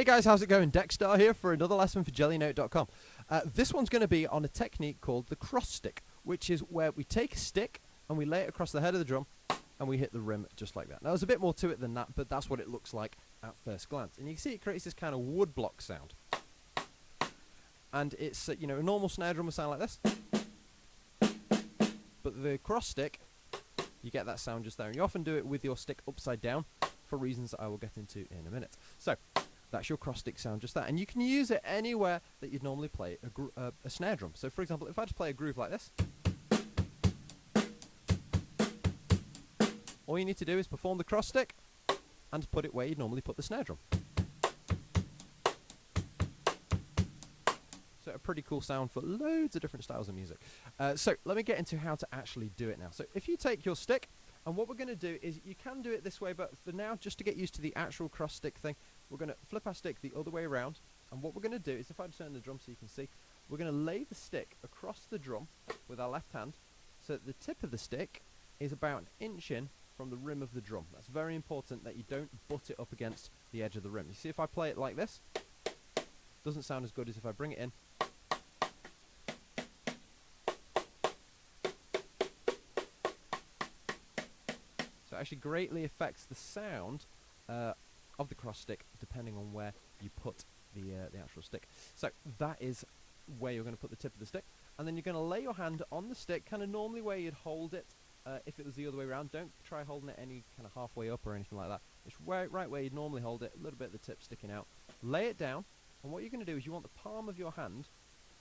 guys, how's it going? Dex Star here for another lesson for Jellynote.com. This one's going to be on a technique called the cross stick, which is where we take a stick and we lay it across the head of the drum and we hit the rim just like that. Now there's a bit more to it than that, but that's what it looks like at first glance. And you can see it creates this kind of wood block sound. And it's, you know, a normal snare drum will sound like this. But the cross stick, you get that sound just there. And you often do it with your stick upside down for reasons that I will get into in a minute. So that's your cross stick sound just there. And you can use it anywhere that you'd normally play a snare drum. So for example, if I just play a groove like this, all you need to do is perform the cross stick and put it where you'd normally put the snare drum. So a pretty cool sound for loads of different styles of music. So let me get into how to actually do it now. So if you take your stick, and what we're going to do is, you can do it this way, but for now, just to get used to the actual cross stick thing, we're going to flip our stick the other way around. And what we're going to do is, if I turn the drum so you can see, we're going to lay the stick across the drum with our left hand, so that the tip of the stick is about an inch in from the rim of the drum. That's very important that you don't butt it up against the edge of the rim. You see, if I play it like this, it doesn't sound as good as if I bring it in. So it actually greatly affects the sound of the cross stick depending on where you put the actual stick. So that is where you're going to put the tip of the stick, and then you're going to lay your hand on the stick kind of normally where you'd hold it if it was the other way around. Don't try holding it any kind of halfway up or anything like that. It's right where you'd normally hold it, a little bit of the tip sticking out. Lay it down, and what you're going to do is you want the palm of your hand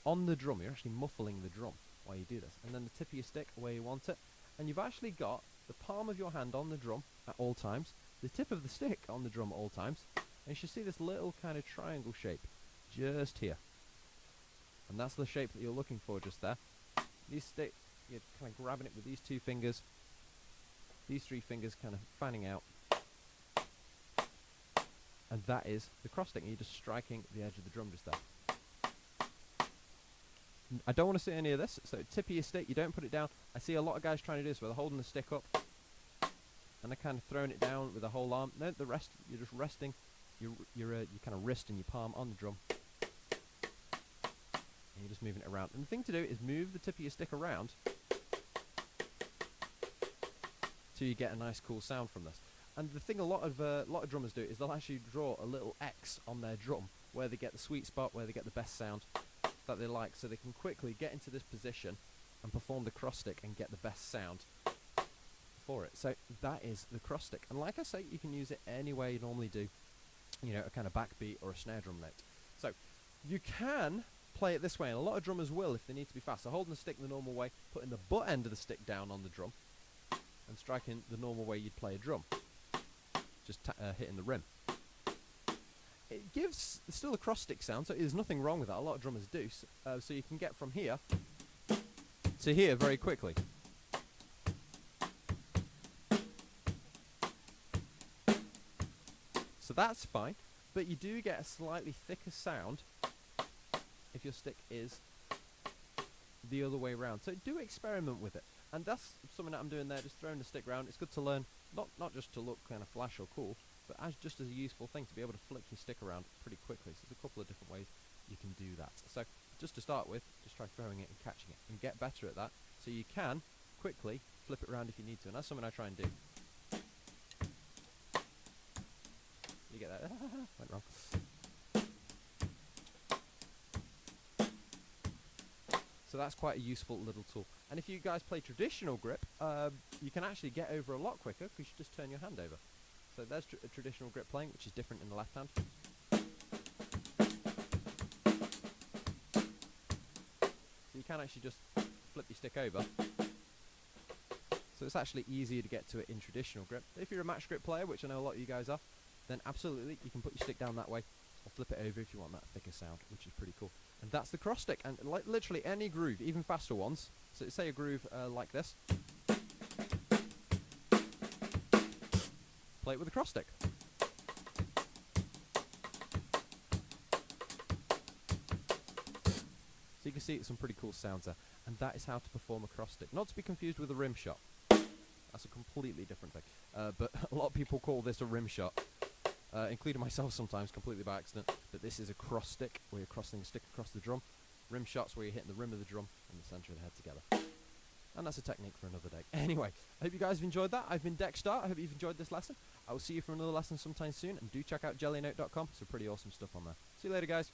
on the drum. You're actually muffling the drum while you do this, and then the tip of your stick where you want it, and you've actually got the palm of your hand on the drum at all times, the tip of the stick on the drum at all times, and you should see this little kind of triangle shape just here. And that's the shape that you're looking for just there. These stick, you're kind of grabbing it with these two fingers, these three fingers kind of fanning out, and that is the cross stick. You're just striking the edge of the drum just there. I don't want to see any of this, so tip of your stick, you don't put it down. I see a lot of guys trying to do this where they're holding the stick up and they're kind of throwing it down with the whole arm. No, the rest, you're just resting your kind of wrist and your palm on the drum. And you're just moving it around. And the thing to do is move the tip of your stick around till you get a nice cool sound from this. And the thing a lot of drummers do is they'll actually draw a little X on their drum where they get the sweet spot, where they get the best sound that they like, so they can quickly get into this position and perform the cross stick and get the best sound for it. So that is the cross stick, and like I say, you can use it any way you normally do, you know, a kind of backbeat or a snare drum note. So you can play it this way, and a lot of drummers will if they need to be fast. So holding the stick the normal way, putting the butt end of the stick down on the drum, and striking the normal way you'd play a drum, just hitting the rim. It gives still a cross stick sound, so there's nothing wrong with that. A lot of drummers do, so you can get from here to here very quickly. So that's fine, but you do get a slightly thicker sound if your stick is the other way around. So do experiment with it, and that's something that I'm doing there, just throwing the stick around. It's good to learn, not just to look kind of flash or cool, but just as a useful thing to be able to flick your stick around pretty quickly. So there's a couple of different ways you can do that. So just to start with, just try throwing it and catching it, and get better at that, so you can quickly flip it around if you need to, and that's something I try and do. You get that? Went wrong. So that's quite a useful little tool. And if you guys play traditional grip, you can actually get over a lot quicker because you just turn your hand over. So there's a traditional grip playing, which is different in the left hand. So you can actually just flip your stick over. So it's actually easier to get to it in traditional grip. But if you're a match grip player, which I know a lot of you guys are, then absolutely you can put your stick down that way, or flip it over if you want that thicker sound, which is pretty cool. And that's the cross stick. And like literally any groove, even faster ones. So say a groove like this. Play it with a cross stick. So you can see some pretty cool sounds there. And that is how to perform a cross stick. Not to be confused with a rim shot. That's a completely different thing. But a lot of people call this a rim shot. including myself sometimes completely by accident, that this is a cross stick, where you're crossing a stick across the drum. Rim shots where you're hitting the rim of the drum and the centre of the head together. And that's a technique for another day. Anyway, I hope you guys have enjoyed that. I've been Dex Star. I hope you've enjoyed this lesson. I will see you for another lesson sometime soon, and do check out jellynote.com. Some pretty awesome stuff on there. See you later, guys.